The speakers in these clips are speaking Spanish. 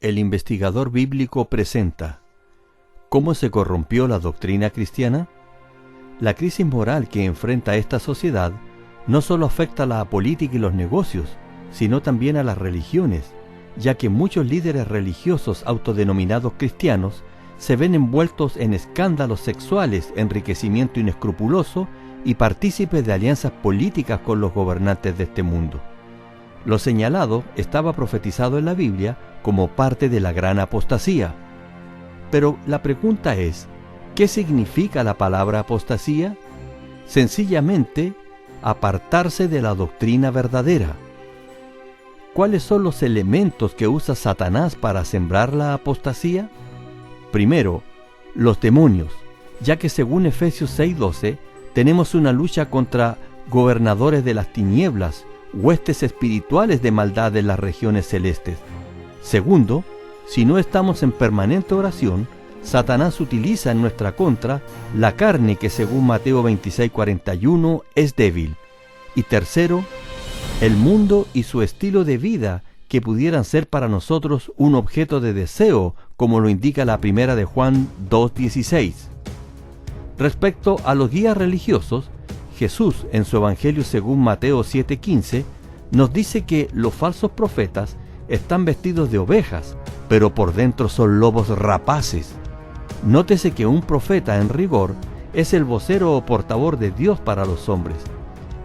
El investigador bíblico presenta ¿Cómo se corrompió la doctrina cristiana? La crisis moral que enfrenta esta sociedad no solo afecta a la política y los negocios, sino también a las religiones, ya que muchos líderes religiosos autodenominados cristianos se ven envueltos en escándalos sexuales, enriquecimiento inescrupuloso y partícipes de alianzas políticas con los gobernantes de este mundo. Lo señalado estaba profetizado en la Biblia como parte de la gran apostasía. Pero la pregunta es, ¿qué significa la palabra apostasía? Sencillamente, apartarse de la doctrina verdadera. ¿Cuáles son los elementos que usa Satanás para sembrar la apostasía? Primero, los demonios, ya que según Efesios 6:12, tenemos una lucha contra gobernadores de las tinieblas, huestes espirituales de maldad en las regiones celestes. Segundo, si no estamos en permanente oración, Satanás utiliza en nuestra contra la carne que según Mateo 26:41 es débil. Y tercero, el mundo y su estilo de vida que pudieran ser para nosotros un objeto de deseo, como lo indica la primera de Juan 2:16. Respecto a los guías religiosos, Jesús en su Evangelio según Mateo 7:15 nos dice que los falsos profetas están vestidos de ovejas, pero por dentro son lobos rapaces. Nótese que un profeta en rigor es el vocero o portavoz de Dios para los hombres.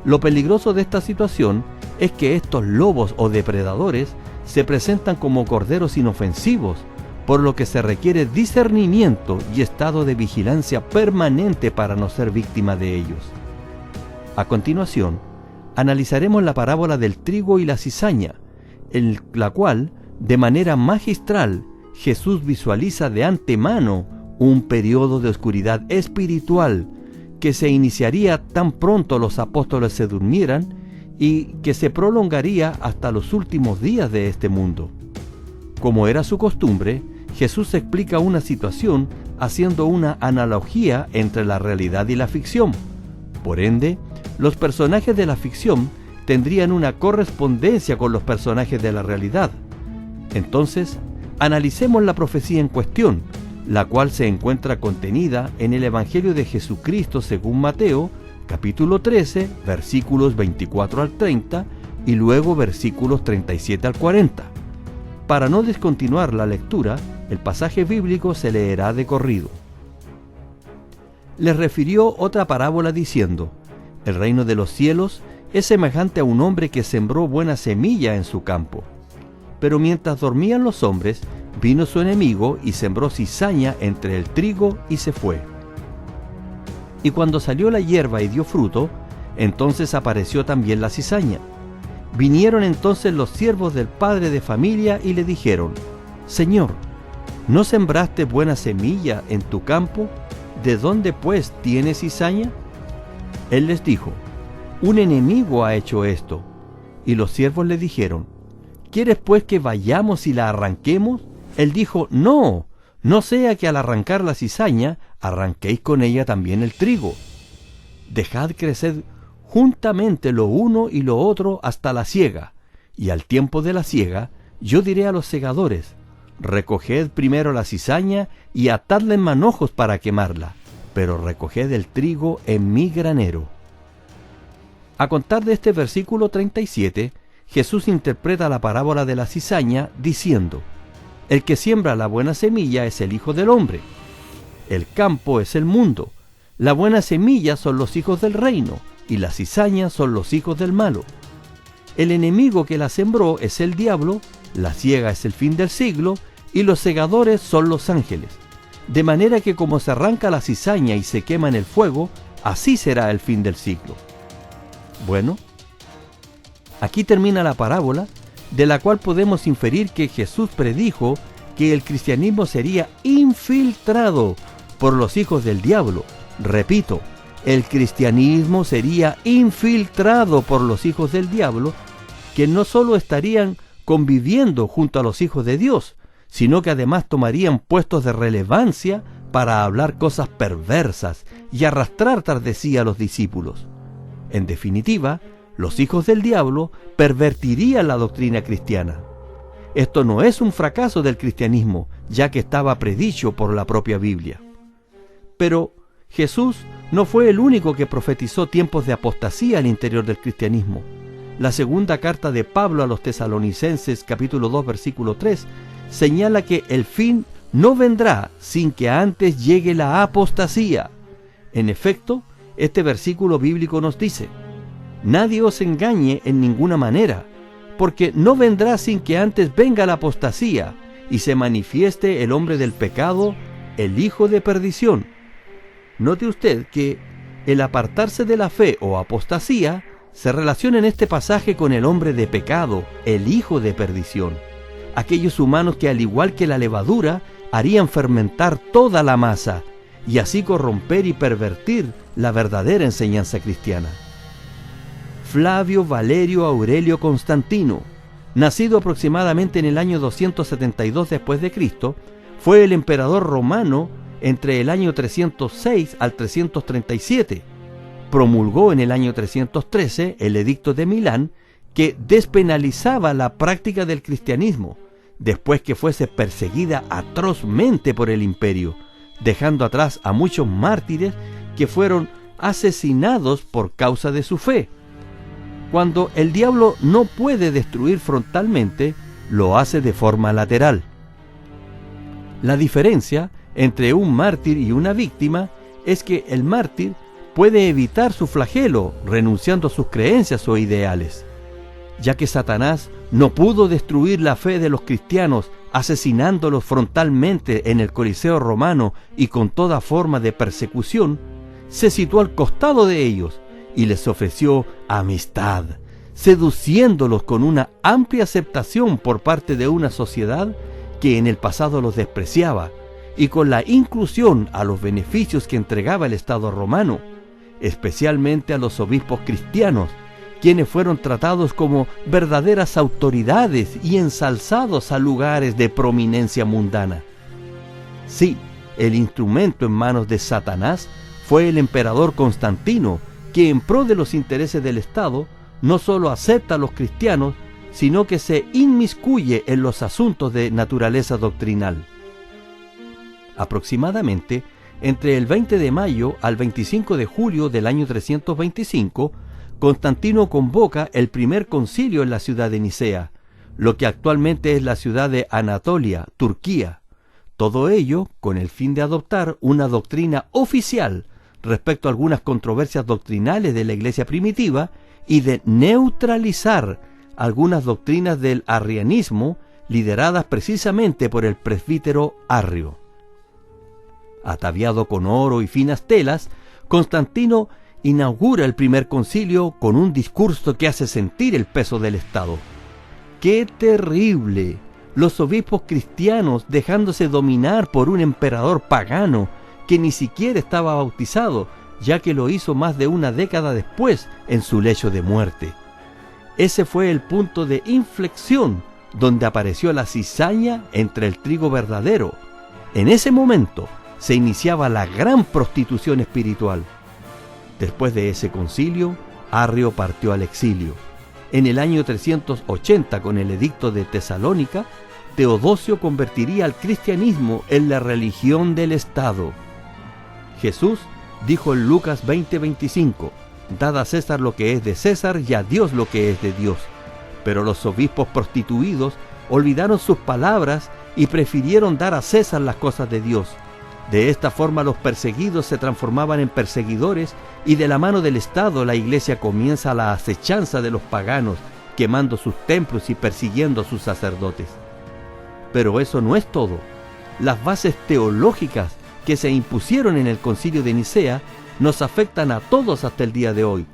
Lo peligroso de esta situación es que estos lobos o depredadores se presentan como corderos inofensivos, por lo que se requiere discernimiento y estado de vigilancia permanente para no ser víctima de ellos. A continuación, analizaremos la parábola del trigo y la cizaña, en la cual, de manera magistral, Jesús visualiza de antemano un periodo de oscuridad espiritual que se iniciaría tan pronto los apóstoles se durmieran y que se prolongaría hasta los últimos días de este mundo. Como era su costumbre, Jesús explica una situación haciendo una analogía entre la realidad y la ficción. Por ende, los personajes de la ficción tendrían una correspondencia con los personajes de la realidad. Entonces, analicemos la profecía en cuestión, la cual se encuentra contenida en el Evangelio de Jesucristo según Mateo, capítulo 13, versículos 24 al 30 y luego versículos 37 al 40. Para no descontinuar la lectura, el pasaje bíblico se leerá de corrido. Les refirió otra parábola diciendo: el reino de los cielos es semejante a un hombre que sembró buena semilla en su campo. Pero mientras dormían los hombres, vino su enemigo y sembró cizaña entre el trigo y se fue. Y cuando salió la hierba y dio fruto, entonces apareció también la cizaña. Vinieron entonces los siervos del padre de familia y le dijeron: Señor, ¿no sembraste buena semilla en tu campo? ¿De dónde pues tienes cizaña? Él les dijo: un enemigo ha hecho esto. Y los siervos le dijeron: ¿quieres pues que vayamos y la arranquemos? Él dijo: no, no sea que al arrancar la cizaña, arranquéis con ella también el trigo. Dejad crecer juntamente lo uno y lo otro hasta la siega, y al tiempo de la siega, yo diré a los segadores: recoged primero la cizaña y atadla en manojos para quemarla, pero recoged el trigo en mi granero. A contar de este versículo 37, Jesús interpreta la parábola de la cizaña diciendo: el que siembra la buena semilla es el Hijo del Hombre. El campo es el mundo. La buena semilla son los hijos del reino, y la cizaña son los hijos del malo. El enemigo que la sembró es el diablo, la siega es el fin del siglo, y los segadores son los ángeles. De manera que como se arranca la cizaña y se quema en el fuego, así será el fin del siglo. Bueno, aquí termina la parábola, de la cual podemos inferir que Jesús predijo que el cristianismo sería infiltrado por los hijos del diablo. Repito, el cristianismo sería infiltrado por los hijos del diablo, que no solo estarían conviviendo junto a los hijos de Dios, sino que además tomarían puestos de relevancia para hablar cosas perversas y arrastrar tras de sí a los discípulos. En definitiva, los hijos del diablo pervertirían la doctrina cristiana. Esto no es un fracaso del cristianismo, ya que estaba predicho por la propia Biblia. Pero Jesús no fue el único que profetizó tiempos de apostasía al interior del cristianismo. La segunda carta de Pablo a los Tesalonicenses, capítulo 2, versículo 3, señala que el fin no vendrá sin que antes llegue la apostasía. En efecto, este versículo bíblico nos dice: nadie os engañe en ninguna manera, porque no vendrá sin que antes venga la apostasía y se manifieste el hombre del pecado, el hijo de perdición. Note usted que el apartarse de la fe o apostasía se relaciona en este pasaje con el hombre de pecado, el hijo de perdición. Aquellos humanos que, al igual que la levadura, harían fermentar toda la masa y así corromper y pervertir la verdadera enseñanza cristiana. Flavio Valerio Aurelio Constantino, nacido aproximadamente en el año 272 después de Cristo, fue el emperador romano entre el año 306 al 337. Promulgó en el año 313 el Edicto de Milán, que despenalizaba la práctica del cristianismo, después que fuese perseguida atrozmente por el imperio, dejando atrás a muchos mártires que fueron asesinados por causa de su fe. Cuando el diablo no puede destruir frontalmente, lo hace de forma lateral. La diferencia entre un mártir y una víctima es que el mártir puede evitar su flagelo renunciando a sus creencias o ideales. Ya que Satanás no pudo destruir la fe de los cristianos asesinándolos frontalmente en el Coliseo romano y con toda forma de persecución, se situó al costado de ellos y les ofreció amistad, seduciéndolos con una amplia aceptación por parte de una sociedad que en el pasado los despreciaba, y con la inclusión a los beneficios que entregaba el Estado romano, especialmente a los obispos cristianos, quienes fueron tratados como verdaderas autoridades y ensalzados a lugares de prominencia mundana. Sí, el instrumento en manos de Satanás fue el emperador Constantino, que en pro de los intereses del Estado no solo acepta a los cristianos, sino que se inmiscuye en los asuntos de naturaleza doctrinal. Aproximadamente entre el 20 de mayo al 25 de julio del año 325, Constantino convoca el primer concilio en la ciudad de Nicea, lo que actualmente es la ciudad de Anatolia, Turquía. Todo ello con el fin de adoptar una doctrina oficial respecto a algunas controversias doctrinales de la iglesia primitiva y de neutralizar algunas doctrinas del arrianismo lideradas precisamente por el presbítero Arrio. Ataviado con oro y finas telas, Constantino inaugura el primer concilio con un discurso que hace sentir el peso del Estado. ¡Qué terrible! Los obispos cristianos dejándose dominar por un emperador pagano que ni siquiera estaba bautizado, ya que lo hizo más de una década después en su lecho de muerte. Ese fue el punto de inflexión donde apareció la cizaña entre el trigo verdadero. En ese momento se iniciaba la gran prostitución espiritual. Después de ese concilio, Arrio partió al exilio. En el año 380, con el edicto de Tesalónica, Teodosio convertiría al cristianismo en la religión del Estado. Jesús dijo en Lucas 20:25, «Dad a César lo que es de César y a Dios lo que es de Dios». Pero los obispos prostituidos olvidaron sus palabras y prefirieron dar a César las cosas de Dios. De esta forma los perseguidos se transformaban en perseguidores y de la mano del Estado la Iglesia comienza la acechanza de los paganos, quemando sus templos y persiguiendo a sus sacerdotes. Pero eso no es todo. Las bases teológicas que se impusieron en el Concilio de Nicea nos afectan a todos hasta el día de hoy.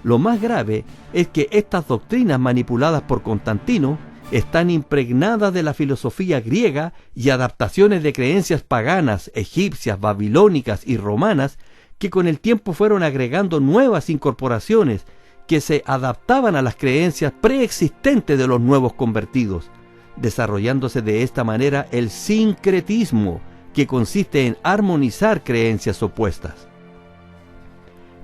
Lo más grave es que estas doctrinas manipuladas por Constantino están impregnadas de la filosofía griega y adaptaciones de creencias paganas, egipcias, babilónicas y romanas, que con el tiempo fueron agregando nuevas incorporaciones que se adaptaban a las creencias preexistentes de los nuevos convertidos, desarrollándose de esta manera el sincretismo, que consiste en armonizar creencias opuestas.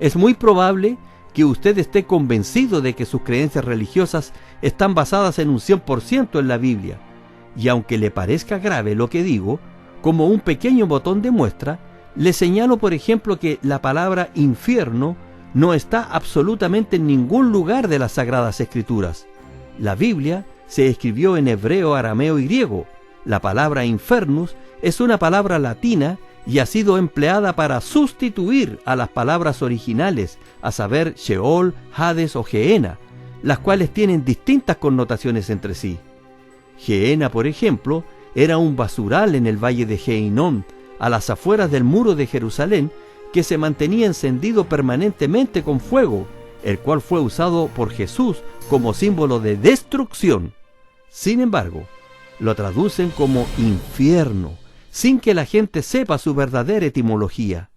Es muy probable que usted esté convencido de que sus creencias religiosas están basadas en un 100% en la Biblia, y aunque le parezca grave lo que digo, como un pequeño botón de muestra, le señalo por ejemplo que la palabra infierno no está absolutamente en ningún lugar de las Sagradas Escrituras. La Biblia se escribió en hebreo, arameo y griego. La palabra infernus es una palabra latina y ha sido empleada para sustituir a las palabras originales, a saber Sheol, Hades o Gehenna, las cuales tienen distintas connotaciones entre sí. Gehenna, por ejemplo, era un basural en el valle de Geinón, a las afueras del muro de Jerusalén, que se mantenía encendido permanentemente con fuego, el cual fue usado por Jesús como símbolo de destrucción. Sin embargo, lo traducen como infierno, sin que la gente sepa su verdadera etimología.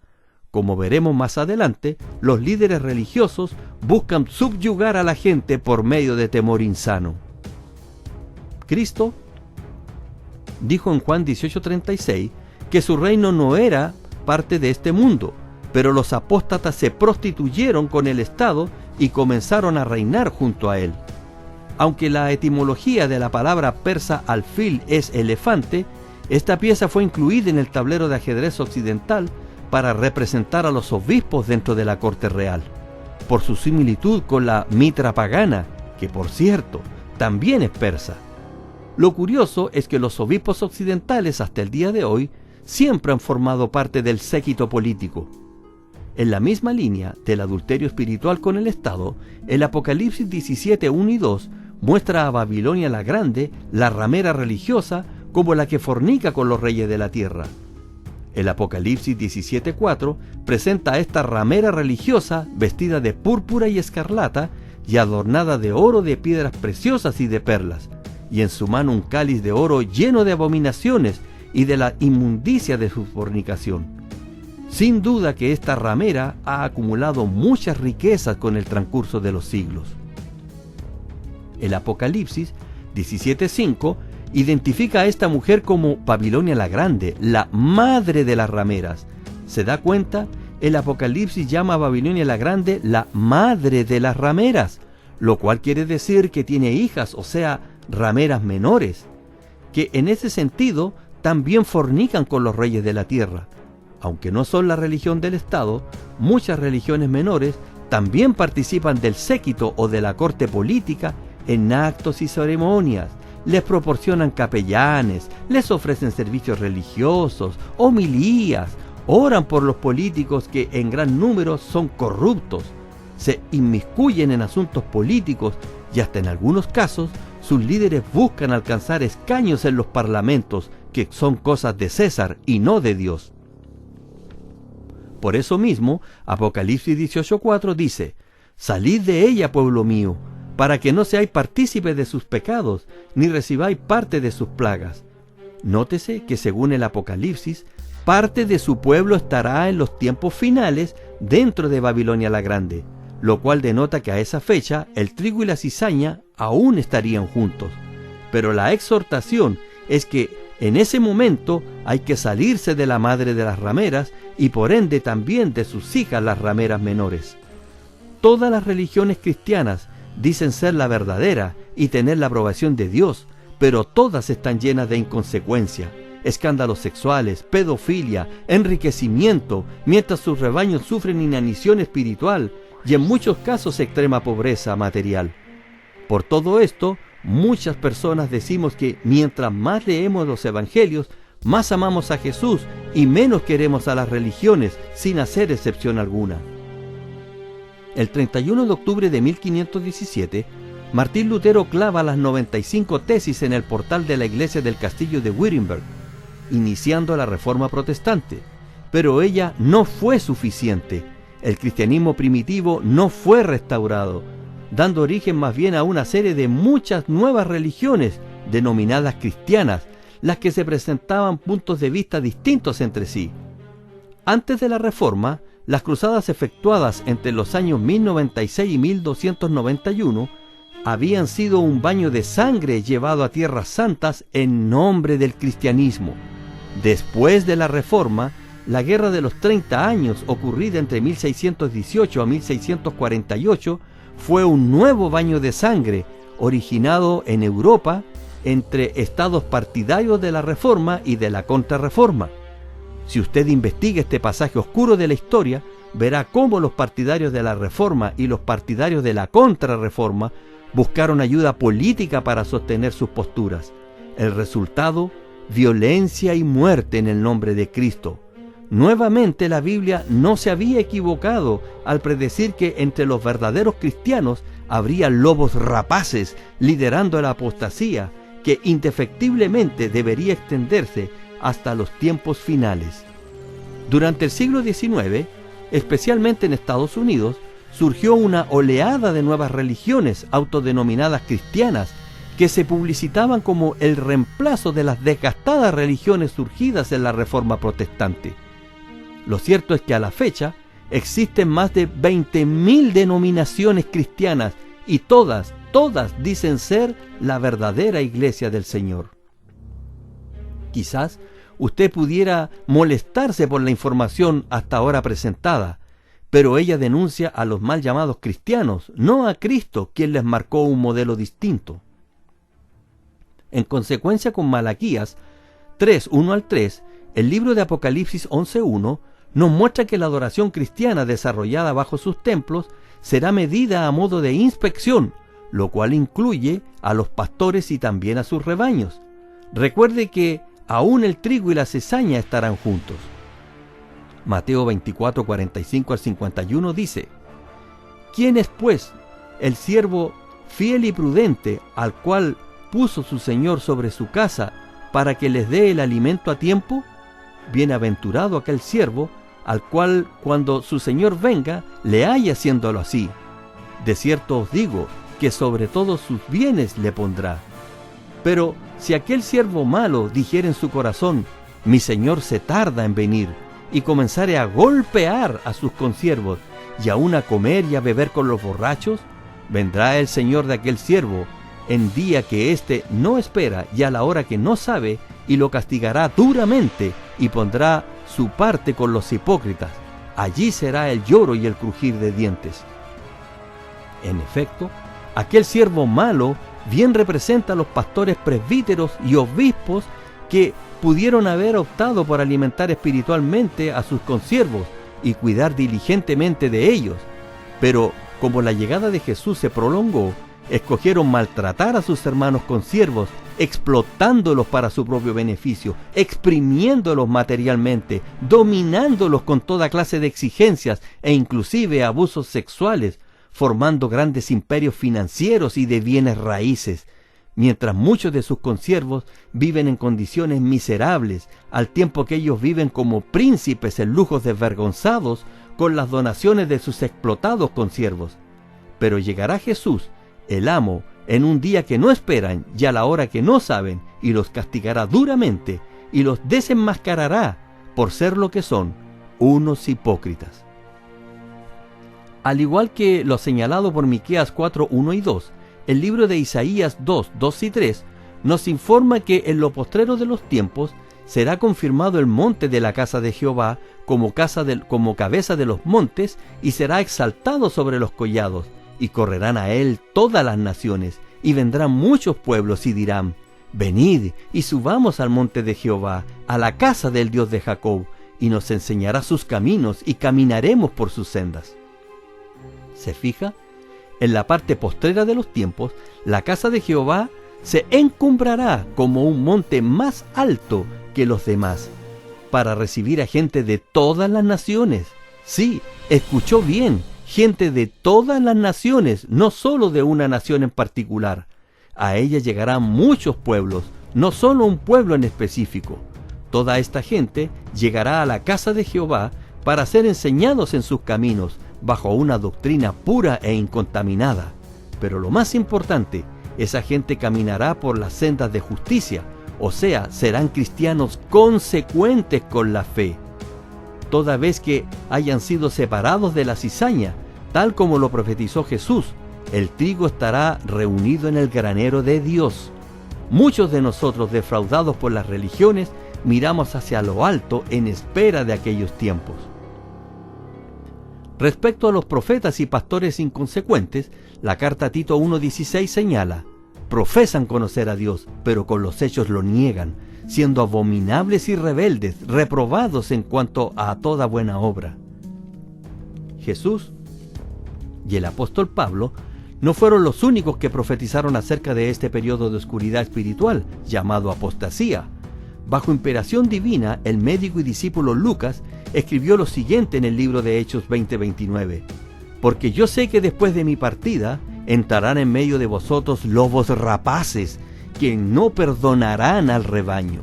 Como veremos más adelante, los líderes religiosos buscan subyugar a la gente por medio de temor insano. Cristo dijo en Juan 18:36 que su reino no era parte de este mundo, pero los apóstatas se prostituyeron con el Estado y comenzaron a reinar junto a él. Aunque la etimología de la palabra persa alfil es elefante, esta pieza fue incluida en el tablero de ajedrez occidental para representar a los obispos dentro de la corte real, por su similitud con la mitra pagana, que por cierto, también es persa. Lo curioso es que los obispos occidentales hasta el día de hoy siempre han formado parte del séquito político. En la misma línea del adulterio espiritual con el Estado, el Apocalipsis 17:1 y 2 muestra a Babilonia la Grande, la ramera religiosa, como la que fornica con los reyes de la tierra. El Apocalipsis 17:4 presenta a esta ramera religiosa vestida de púrpura y escarlata y adornada de oro, de piedras preciosas y de perlas, y en su mano un cáliz de oro lleno de abominaciones y de la inmundicia de su fornicación. Sin duda que esta ramera ha acumulado muchas riquezas con el transcurso de los siglos. El Apocalipsis 17:5 identifica a esta mujer como Babilonia la Grande, la madre de las rameras. ¿Se da cuenta? El Apocalipsis llama a Babilonia la Grande la madre de las rameras, lo cual quiere decir que tiene hijas, o sea, rameras menores, que en ese sentido también fornican con los reyes de la tierra. Aunque no son la religión del Estado, muchas religiones menores también participan del séquito o de la corte política en actos y ceremonias. Les proporcionan capellanes, les ofrecen servicios religiosos, homilías, oran por los políticos que en gran número son corruptos, se inmiscuyen en asuntos políticos y hasta en algunos casos sus líderes buscan alcanzar escaños en los parlamentos, que son cosas de César y no de Dios. Por eso mismo, Apocalipsis 18:4 dice: «Salid de ella, pueblo mío, para que no seáis partícipes de sus pecados, ni recibáis parte de sus plagas». Nótese que según el Apocalipsis, parte de su pueblo estará en los tiempos finales dentro de Babilonia la Grande, lo cual denota que a esa fecha el trigo y la cizaña aún estarían juntos. Pero la exhortación es que en ese momento hay que salirse de la madre de las rameras y por ende también de sus hijas las rameras menores. Todas las religiones cristianas dicen ser la verdadera y tener la aprobación de Dios, pero todas están llenas de inconsecuencia, escándalos sexuales, pedofilia, enriquecimiento, mientras sus rebaños sufren inanición espiritual y en muchos casos extrema pobreza material. Por todo esto, muchas personas decimos que mientras más leemos los evangelios, más amamos a Jesús y menos queremos a las religiones, sin hacer excepción alguna. El 31 de octubre de 1517, Martín Lutero clava las 95 tesis en el portal de la iglesia del castillo de Wittenberg, iniciando la Reforma Protestante. Pero ella no fue suficiente. El cristianismo primitivo no fue restaurado, dando origen más bien a una serie de muchas nuevas religiones denominadas cristianas, las que se presentaban puntos de vista distintos entre sí. Antes de la Reforma, las cruzadas efectuadas entre los años 1096 y 1291 habían sido un baño de sangre llevado a tierras santas en nombre del cristianismo. Después de la Reforma, la Guerra de los 30 años, ocurrida entre 1618 a 1648, fue un nuevo baño de sangre, originado en Europa entre estados partidarios de la Reforma y de la Contrarreforma. Si usted investiga este pasaje oscuro de la historia, verá cómo los partidarios de la Reforma y los partidarios de la Contrarreforma buscaron ayuda política para sostener sus posturas. El resultado: violencia y muerte en el nombre de Cristo. Nuevamente, la Biblia no se había equivocado al predecir que entre los verdaderos cristianos habría lobos rapaces liderando la apostasía, que indefectiblemente debería extenderse hasta los tiempos finales. Durante el siglo XIX, especialmente en Estados Unidos, surgió una oleada de nuevas religiones autodenominadas cristianas que se publicitaban como el reemplazo de las desgastadas religiones surgidas en la Reforma protestante. Lo cierto es que a la fecha existen más de 20.000 denominaciones cristianas y todas dicen ser la verdadera iglesia del Señor. Quizás usted pudiera molestarse por la información hasta ahora presentada, pero ella denuncia a los mal llamados cristianos, no a Cristo, quien les marcó un modelo distinto. En consecuencia, con Malaquías 3:1 al 3, el libro de Apocalipsis 11:1 nos muestra que la adoración cristiana desarrollada bajo sus templos será medida a modo de inspección, lo cual incluye a los pastores y también a sus rebaños. Recuerde que aún el trigo y la cizaña estarán juntos. Mateo 24:45 al 51 dice: ¿Quién es, pues, el siervo fiel y prudente al cual puso su Señor sobre su casa para que les dé el alimento a tiempo? Bienaventurado aquel siervo al cual, cuando su Señor venga, le haya haciéndolo así. De cierto os digo que sobre todos sus bienes le pondrá. Pero si aquel siervo malo dijere en su corazón: mi Señor se tarda en venir, y comenzare a golpear a sus consiervos, y aun a comer y a beber con los borrachos, vendrá el Señor de aquel siervo en día que éste no espera y a la hora que no sabe, y lo castigará duramente, y pondrá su parte con los hipócritas. Allí será el lloro y el crujir de dientes. En efecto, aquel siervo malo bien representa a los pastores presbíteros y obispos que pudieron haber optado por alimentar espiritualmente a sus consiervos y cuidar diligentemente de ellos, pero como la llegada de Jesús se prolongó, escogieron maltratar a sus hermanos consiervos, explotándolos para su propio beneficio, exprimiéndolos materialmente, dominándolos con toda clase de exigencias e inclusive abusos sexuales, formando grandes imperios financieros y de bienes raíces, mientras muchos de sus consiervos viven en condiciones miserables, al tiempo que ellos viven como príncipes en lujos desvergonzados con las donaciones de sus explotados consiervos. Pero llegará Jesús, el amo, en un día que no esperan y a la hora que no saben, y los castigará duramente y los desenmascarará por ser lo que son, unos hipócritas. Al igual que lo señalado por Miqueas 4:1 y 2, el libro de Isaías 2:2 y 3 nos informa que en lo postrero de los tiempos será confirmado el monte de la casa de Jehová como cabeza de los montes, y será exaltado sobre los collados, y correrán a él todas las naciones, y vendrán muchos pueblos y dirán: venid y subamos al monte de Jehová, a la casa del Dios de Jacob, y nos enseñará sus caminos, y caminaremos por sus sendas. ¿Se fija? En la parte postrera de los tiempos, la casa de Jehová se encumbrará como un monte más alto que los demás, para recibir a gente de todas las naciones. Sí, escuchó bien, gente de todas las naciones, no solo de una nación en particular. A ella llegarán muchos pueblos, no solo un pueblo en específico. Toda esta gente llegará a la casa de Jehová para ser enseñados en sus caminos, bajo una doctrina pura e incontaminada. Pero lo más importante, esa gente caminará por las sendas de justicia, o sea, serán cristianos consecuentes con la fe, toda vez que hayan sido separados de la cizaña, tal como lo profetizó Jesús. El trigo estará reunido en el granero de Dios. Muchos de nosotros, defraudados por las religiones, miramos hacia lo alto en espera de aquellos tiempos. Respecto a los profetas y pastores inconsecuentes, la carta a Tito 1:16 señala: profesan conocer a Dios, pero con los hechos lo niegan, siendo abominables y rebeldes, reprobados en cuanto a toda buena obra. Jesús y el apóstol Pablo no fueron los únicos que profetizaron acerca de este periodo de oscuridad espiritual, llamado apostasía. Bajo inspiración divina, el médico y discípulo Lucas escribió lo siguiente en el libro de Hechos 20:29. Porque yo sé que después de mi partida entrarán en medio de vosotros lobos rapaces, que no perdonarán al rebaño.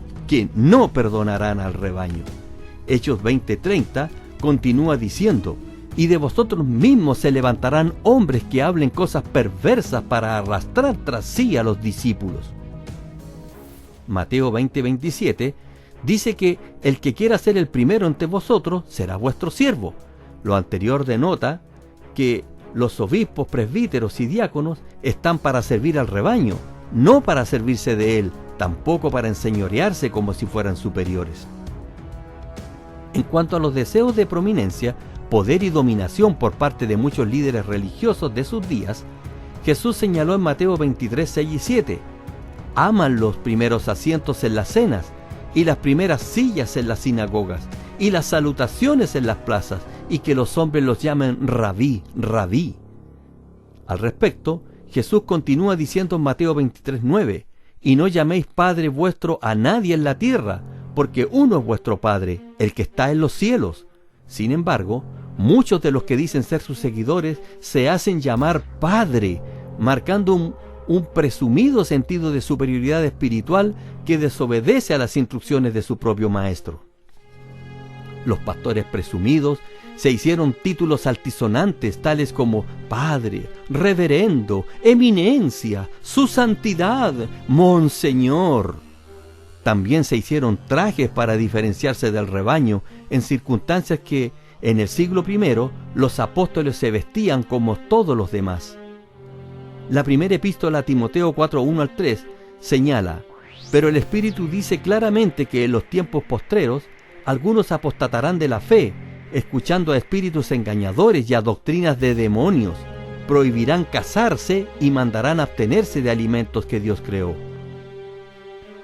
Hechos 20:30 continúa diciendo, y de vosotros mismos se levantarán hombres que hablen cosas perversas para arrastrar tras sí a los discípulos. Mateo 20:27 dice que el que quiera ser el primero entre vosotros será vuestro siervo. Lo anterior denota que los obispos, presbíteros y diáconos están para servir al rebaño, no para servirse de él, tampoco para enseñorearse como si fueran superiores. En cuanto a los deseos de prominencia, poder y dominación por parte de muchos líderes religiosos de sus días, Jesús señaló en Mateo 23:6 y 7, aman los primeros asientos en las cenas, y las primeras sillas en las sinagogas, y las salutaciones en las plazas, y que los hombres los llamen rabí, rabí. Al respecto, Jesús continúa diciendo en Mateo 23:9, y no llaméis Padre vuestro a nadie en la tierra, porque uno es vuestro Padre, el que está en los cielos. Sin embargo, muchos de los que dicen ser sus seguidores se hacen llamar Padre, marcando un presumido sentido de superioridad espiritual que desobedece a las instrucciones de su propio maestro. Los pastores presumidos se hicieron títulos altisonantes tales como Padre, Reverendo, Eminencia, Su Santidad, Monseñor. También se hicieron trajes para diferenciarse del rebaño en circunstancias que en el siglo I los apóstoles se vestían como todos los demás. La primera epístola a Timoteo 4:1-3 señala, pero el Espíritu dice claramente que en los tiempos postreros algunos apostatarán de la fe, escuchando a espíritus engañadores y a doctrinas de demonios, prohibirán casarse y mandarán abstenerse de alimentos que Dios creó.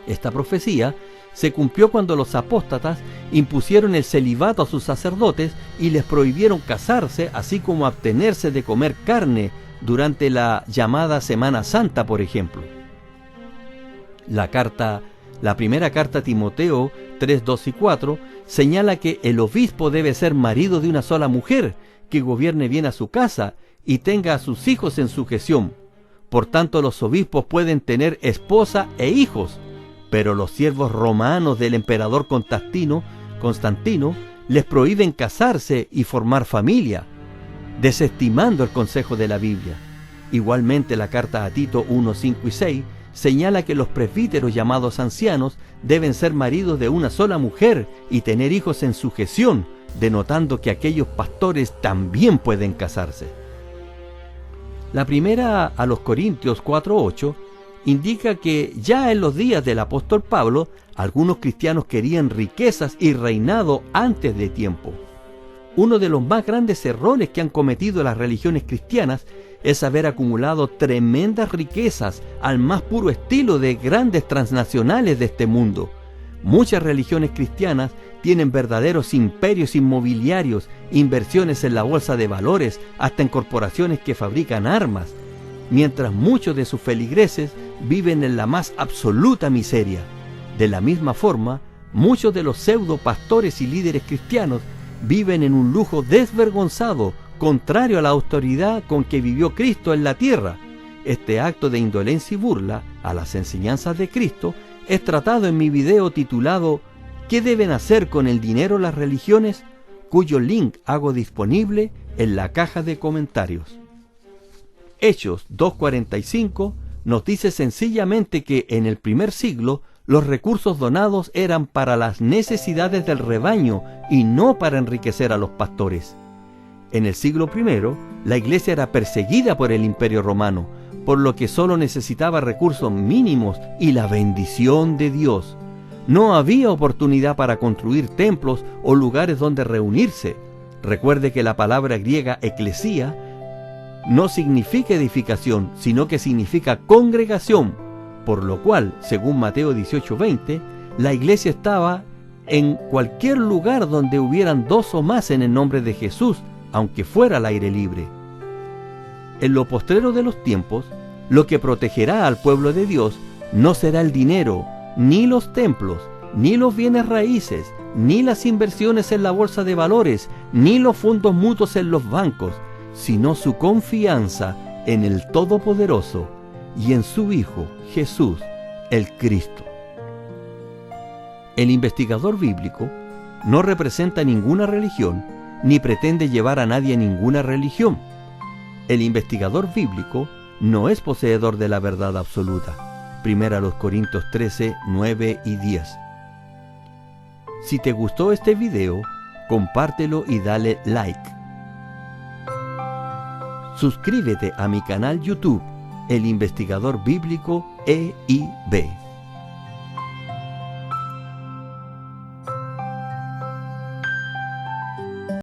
Esta profecía se cumplió cuando los apóstatas impusieron el celibato a sus sacerdotes y les prohibieron casarse, así como abstenerse de comer carne durante la llamada Semana Santa, por ejemplo. La primera carta a Timoteo 3:2 y 4 señala que el obispo debe ser marido de una sola mujer, que gobierne bien a su casa y tenga a sus hijos en sujeción. Por tanto, los obispos pueden tener esposa e hijos, pero los siervos romanos del emperador Constantino les prohíben casarse y formar familia, desestimando el consejo de la Biblia. Igualmente, la carta a Tito 1:5 y 6 señala que los presbíteros llamados ancianos deben ser maridos de una sola mujer y tener hijos en sujeción, denotando que aquellos pastores también pueden casarse. La primera a los Corintios 4:8 indica que ya en los días del apóstol Pablo, algunos cristianos querían riquezas y reinado antes de tiempo. Uno de los más grandes errores que han cometido las religiones cristianas es haber acumulado tremendas riquezas al más puro estilo de grandes transnacionales de este mundo. Muchas religiones cristianas tienen verdaderos imperios inmobiliarios, inversiones en la bolsa de valores, hasta en corporaciones que fabrican armas, mientras muchos de sus feligreses viven en la más absoluta miseria. De la misma forma, muchos de los pseudo pastores y líderes cristianos viven en un lujo desvergonzado, contrario a la autoridad con que vivió Cristo en la tierra. Este acto de indolencia y burla a las enseñanzas de Cristo es tratado en mi video titulado ¿Qué deben hacer con el dinero las religiones?, cuyo link hago disponible en la caja de comentarios. Hechos 2:45 nos dice sencillamente que en el primer siglo los recursos donados eran para las necesidades del rebaño y no para enriquecer a los pastores. En el siglo I, la iglesia era perseguida por el Imperio Romano, por lo que solo necesitaba recursos mínimos y la bendición de Dios. No había oportunidad para construir templos o lugares donde reunirse. Recuerde que la palabra griega eclesía no significa edificación, sino que significa congregación, por lo cual, según Mateo 18:20, la iglesia estaba en cualquier lugar donde hubieran dos o más en el nombre de Jesús, aunque fuera al aire libre. En lo postrero de los tiempos, lo que protegerá al pueblo de Dios no será el dinero, ni los templos, ni los bienes raíces, ni las inversiones en la bolsa de valores, ni los fondos mutuos en los bancos, sino su confianza en el Todopoderoso y en su Hijo, Jesús, el Cristo. El investigador bíblico no representa ninguna religión, ni pretende llevar a nadie a ninguna religión. El investigador bíblico no es poseedor de la verdad absoluta. 1 Corintios 13, 9 y 10. Si te gustó este video, compártelo y dale like. Suscríbete a mi canal YouTube, El Investigador Bíblico EIB.